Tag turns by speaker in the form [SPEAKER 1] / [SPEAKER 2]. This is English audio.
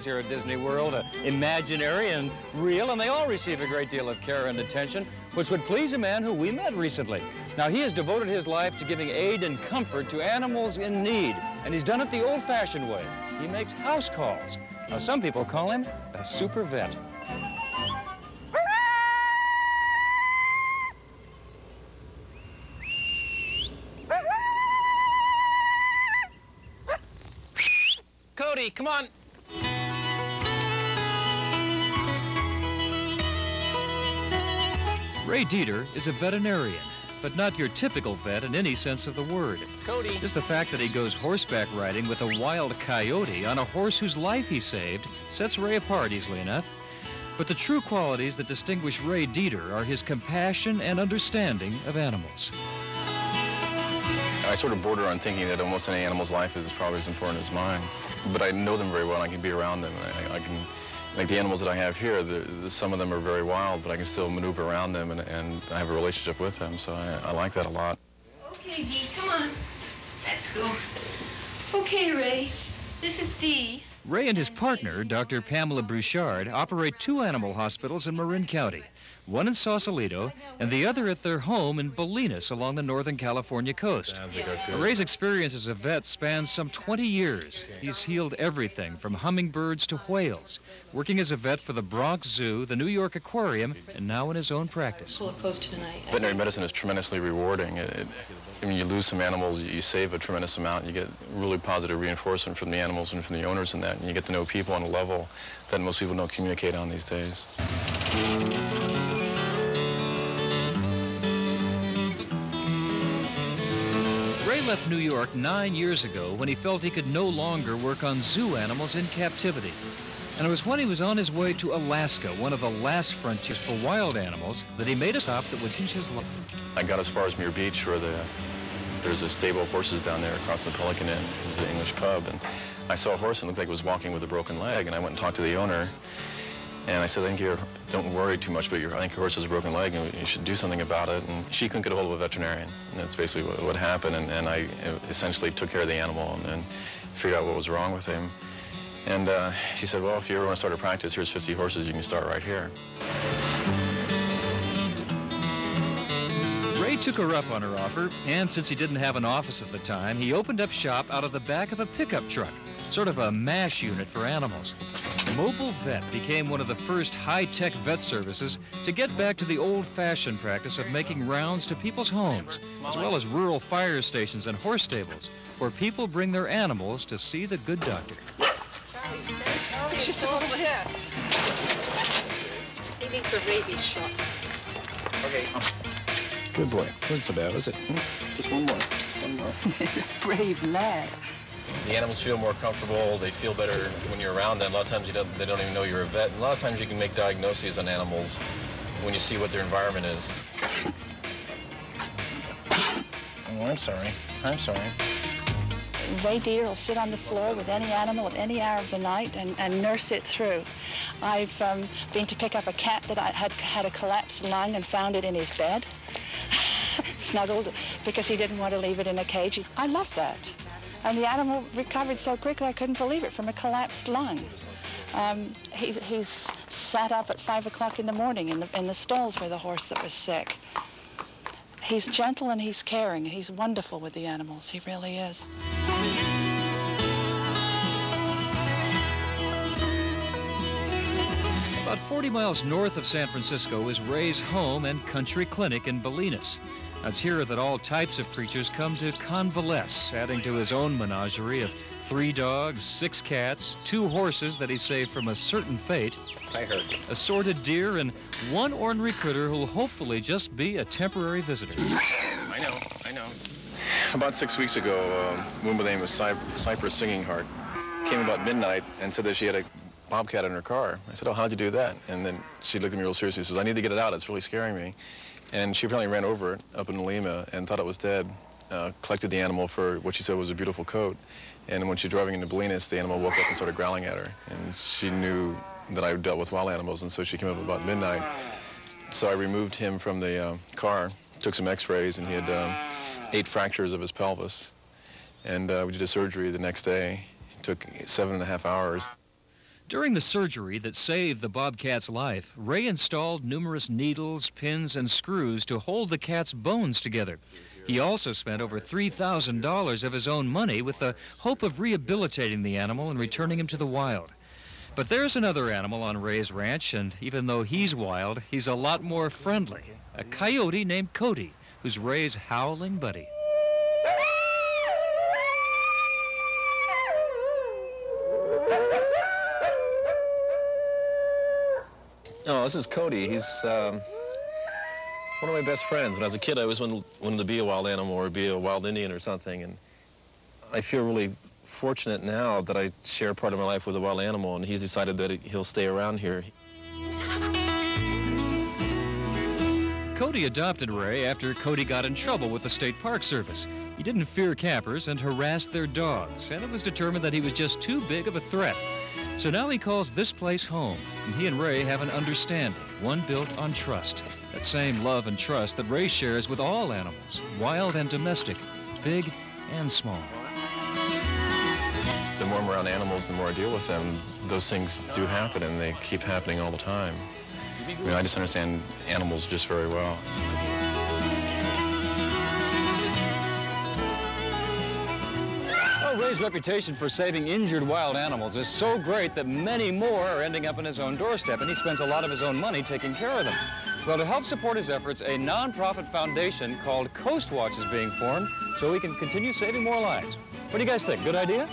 [SPEAKER 1] here at Disney World, imaginary and real, and they all receive a great deal of care and attention, which would please a man who we met recently. Now, he has devoted his life to giving aid and comfort to animals in need, and he's done it the old-fashioned way. He makes house calls. Now, some people call him a super vet.
[SPEAKER 2] Cody, come on.
[SPEAKER 3] Ray Deiter is a veterinarian, but not your typical vet in any sense of the word.
[SPEAKER 2] Cody.
[SPEAKER 3] Just the fact that he goes horseback riding with a wild coyote on a horse whose life he saved sets Ray apart easily enough. But the true qualities that distinguish Ray Deiter are his compassion and understanding of animals.
[SPEAKER 4] I sort of border on thinking that almost any animal's life is probably as important as mine. But I know them very well, and I can be around them. I can, like the animals that I have here, some of them are very wild, but I can still maneuver around them, and I have a relationship with them, so I like that a lot.
[SPEAKER 5] Okay, Dee, come on. Let's go. Okay, Ray, this is Dee.
[SPEAKER 3] Ray and his partner, Dr. Pamela Bouchard, operate 2 animal hospitals in Marin County, one in Sausalito and the other at their home in Bolinas along the Northern California coast. Ray's experience as a vet spans some 20 years. He's healed everything from hummingbirds to whales, working as a vet for the Bronx Zoo, the New York Aquarium, and now in his own practice.
[SPEAKER 5] Pull it close to tonight.
[SPEAKER 4] Veterinary medicine is tremendously rewarding. I mean, you lose some animals, you save a tremendous amount, you get really positive reinforcement from the animals and from the owners and that, and you get to know people on a level that most people don't communicate on these days.
[SPEAKER 3] Ray left New York 9 years ago when he felt he could no longer work on zoo animals in captivity. And it was when he was on his way to Alaska, one of the last frontiers for wild animals, that he made a stop that would change his life.
[SPEAKER 4] I got as far as Muir Beach, where there's a stable of horses down there across the Pelican Inn. It was an English pub, and I saw a horse and it looked like it was walking with a broken leg, and I went and talked to the owner, and I said, don't worry too much, but I think your horse has a broken leg, and you should do something about it. And she couldn't get a hold of a veterinarian, and that's basically what happened, and I essentially took care of the animal and figured out what was wrong with him. And she said, well, if you ever want to start a practice, here's 50 horses, you can start right here.
[SPEAKER 3] Ray took her up on her offer, and since he didn't have an office at the time, he opened up shop out of the back of a pickup truck, sort of a MASH unit for animals. Mobile Vet became one of the first high-tech vet services to get back to the old-fashioned practice of making rounds to people's homes, as well as rural fire stations and horse stables, where people bring their animals to see the good doctor.
[SPEAKER 5] It's just over here. He needs a rabies shot.
[SPEAKER 4] Okay. Good boy. Wasn't so bad, was it? Just one more. One more.
[SPEAKER 5] He's a brave lad.
[SPEAKER 4] The animals feel more comfortable. They feel better when you're around them. A lot of times they don't even know you're a vet. And a lot of times you can make diagnoses on animals when you see what their environment is. Oh, I'm sorry. I'm sorry.
[SPEAKER 6] Ray Deiter will sit on the floor with any animal at any hour of the night and nurse it through. I've been to pick up a cat that had a collapsed lung and found it in his bed, snuggled, because he didn't want to leave it in a cage. I love that. And the animal recovered so quickly I couldn't believe it from a collapsed lung. He's sat up at 5 o'clock in the morning in the stalls with a horse that was sick. He's gentle and he's caring, and he's wonderful with the animals. He really is.
[SPEAKER 3] About 40 miles north of San Francisco is Ray's home and country clinic in Bolinas. It's here that all types of creatures come to convalesce, adding to his own menagerie of 3 dogs, 6 cats, 2 horses that he saved from a certain fate,
[SPEAKER 4] I heard.
[SPEAKER 3] assorted deer, and 1 ornery critter who'll hopefully just be a temporary visitor.
[SPEAKER 4] I know. About 6 weeks ago, a woman by the name of Cypress Singing Heart came about midnight and said that she had a bobcat in her car. I said, oh, how'd you do that? And then she looked at me real seriously and says, I need to get it out. It's really scaring me. And she apparently ran over it up in Lima and thought it was dead, collected the animal for what she said was a beautiful coat. And when she was driving into Bolinas, the animal woke up and started growling at her. And she knew that I dealt with wild animals, and so she came up about midnight. So I removed him from the car, took some x-rays, and he had 8 fractures of his pelvis. And we did a surgery the next day. It took 7.5 hours.
[SPEAKER 3] During the surgery that saved the bobcat's life, Ray installed numerous needles, pins, and screws to hold the cat's bones together. He also spent over $3,000 of his own money with the hope of rehabilitating the animal and returning him to the wild. But there's another animal on Ray's ranch, and even though he's wild, he's a lot more friendly. A coyote named Cody, who's Ray's howling buddy.
[SPEAKER 4] Oh, this is Cody. He's one of my best friends. When I was a kid, I always wanted to be a wild animal or be a wild Indian or something. And I feel really fortunate now that I share part of my life with a wild animal, and he's decided that he'll stay around here.
[SPEAKER 3] Cody adopted Ray after Cody got in trouble with the State Park Service. He didn't fear campers and harassed their dogs, and it was determined that he was just too big of a threat. So now he calls this place home, and he and Ray have an understanding, one built on trust. That same love and trust that Ray shares with all animals, wild and domestic, big and small.
[SPEAKER 4] The more I'm around animals, the more I deal with them. Those things do happen, and they keep happening all the time. I mean, I just understand animals just very well.
[SPEAKER 1] Well, Ray's reputation for saving injured wild animals is so great that many more are ending up on his own doorstep, and he spends a lot of his own money taking care of them. Well, to help support his efforts, a non-profit foundation called Coast Watch is being formed so he can continue saving more lives. What do you guys think? Good idea?